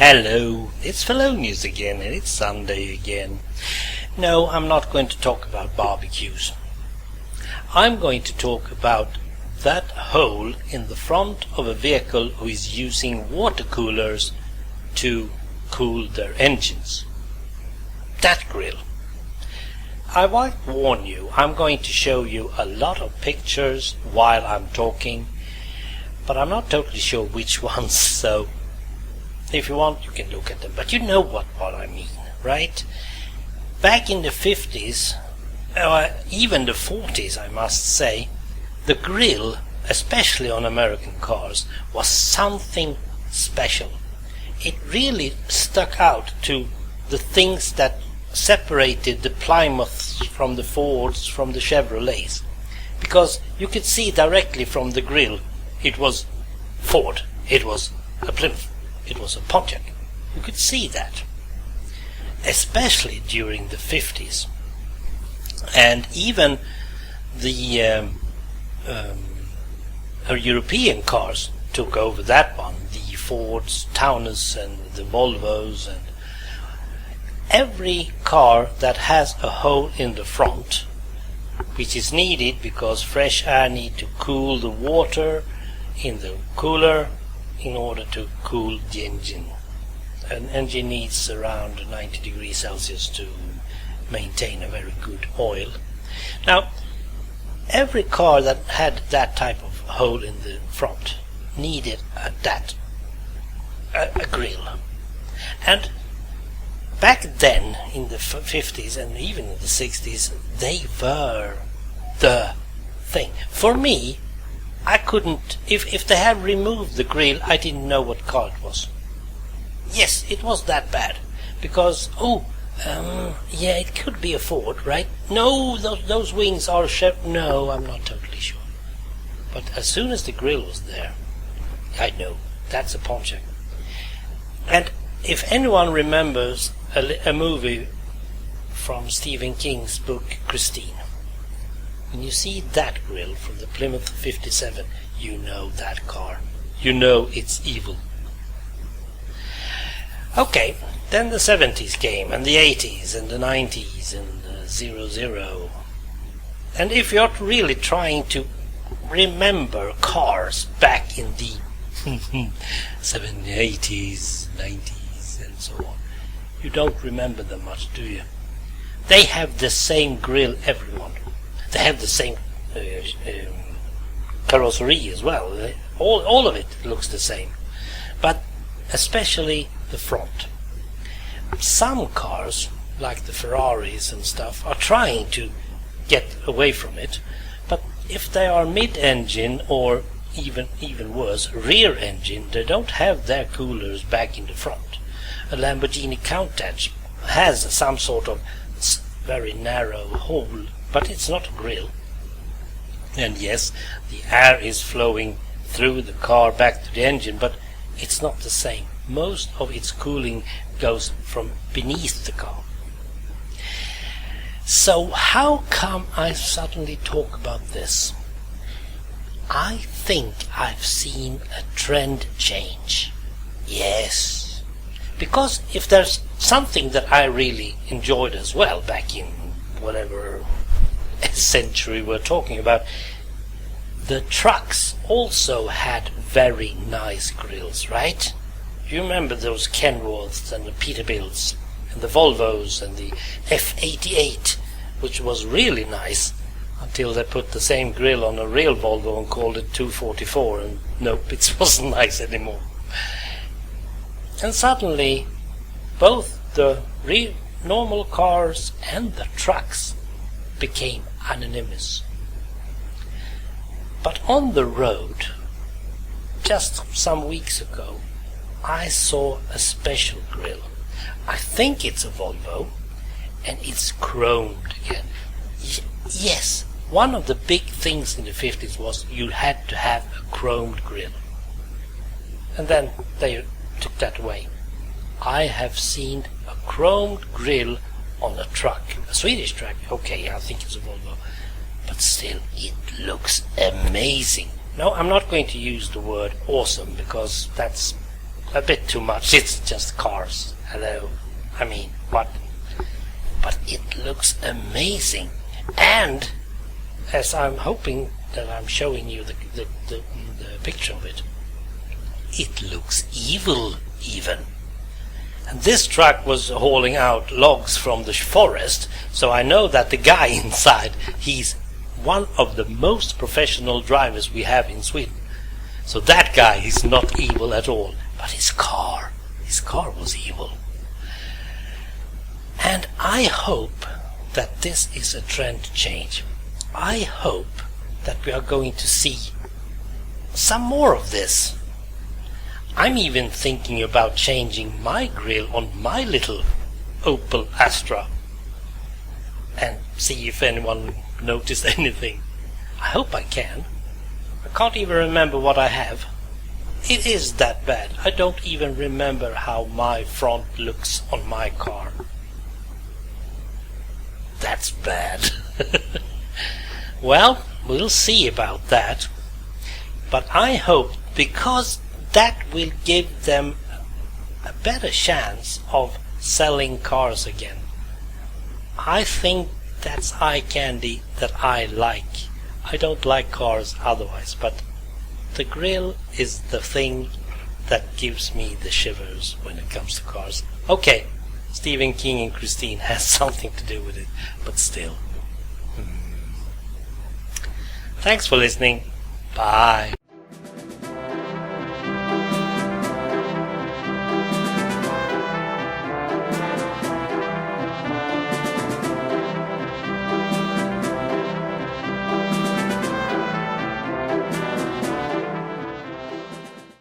Hello, it's Fellonius again, and it's Sunday again. No, I'm not going to talk about barbecues. I'm going to talk about that hole in the front of a vehicle who is using water coolers to cool their engines. That grill. I might warn you, I'm going to show you a lot of pictures while I'm talking, but I'm not totally sure which ones, so if you want you can look at them, but you know what I mean, right? Back in the 50s, even the 40s I must say, the grill, especially on American cars, was something special. It really stuck out to the things that separated the Plymouths from the Fords from the Chevrolets, because you could see directly from the grill it was Ford, it was a Plymouth, it was a Pontiac. You could see that, especially during the 50s. And even the European cars took over that one, the Fords, Taunus and the Volvos, and every car that has a hole in the front, which is needed because fresh air needs to cool the water in the cooler in order to cool the engine. An engine needs around 90 degrees Celsius to maintain a very good oil. Now, every car that had that type of hole in the front needed a grill. And back then, in the 50s and even in the 60s, they were the thing. For me, I couldn't, if they had removed the grill, I didn't know what car it was. Yes, it was that bad. Because, yeah, it could be a Ford, right? No, those wings are no, I'm not totally sure. But as soon as the grill was there, I know, that's a Pontiac. And if anyone remembers a movie from Stephen King's book, Christine, when you see that grill from the Plymouth 57, you know that car. You know it's evil. Okay, then the 70s came, and the 80s, and the 90s, and the 00. And if you're really trying to remember cars back in the 70s, 80s, 90s, and so on, you don't remember them much, do you? They have the same grill, everyone. They have the same carrosserie as well. All of it looks the same, but especially the front. Some cars, like the Ferraris and stuff, are trying to get away from it, but if they are mid-engine or even worse, rear engine, they don't have their coolers back in the front. A Lamborghini Countach has some sort of very narrow hole, but it's not a grill. And yes, the air is flowing through the car back to the engine, but it's not the same. Most of its cooling goes from beneath the car. So how come I suddenly talk about this? I think I've seen a trend change. Yes. Because if there's something that I really enjoyed as well back in whatever century we're talking about, the trucks also had very nice grills, right? You remember those Kenworths and the Peterbilts and the Volvos and the F88, which was really nice until they put the same grill on a real Volvo and called it 244, and nope, it wasn't nice anymore. And suddenly both the normal cars and the trucks became anonymous. But on the road, just some weeks ago, I saw a special grill. I think it's a Volvo, and it's chromed again. Yes, one of the big things in the 50s was you had to have a chromed grill. And then they took that away. I have seen a chromed grill on a truck, a Swedish truck. Okay, I think it's a Volvo, but still, it looks amazing. No, I'm not going to use the word awesome, because that's a bit too much. It's just cars. Hello. I mean, what? But it looks amazing. And as I'm hoping that I'm showing you the picture of it, it looks evil even. And this truck was hauling out logs from the forest, so I know that the guy inside, he's one of the most professional drivers we have in Sweden. So that guy is not evil at all, but his car was evil. And I hope that this is a trend change. I hope that we are going to see some more of this. I'm even thinking about changing my grille on my little Opel Astra and see if anyone noticed anything. I hope I can. I can't even remember what I have. It is that bad. I don't even remember how my front looks on my car. That's bad. Well, we'll see about that. But I hope, because that will give them a better chance of selling cars again. I think that's eye candy that I like. I don't like cars otherwise, but the grill is the thing that gives me the shivers when it comes to cars. Okay, Stephen King and Christine has something to do with it, but still. Thanks for listening. Bye.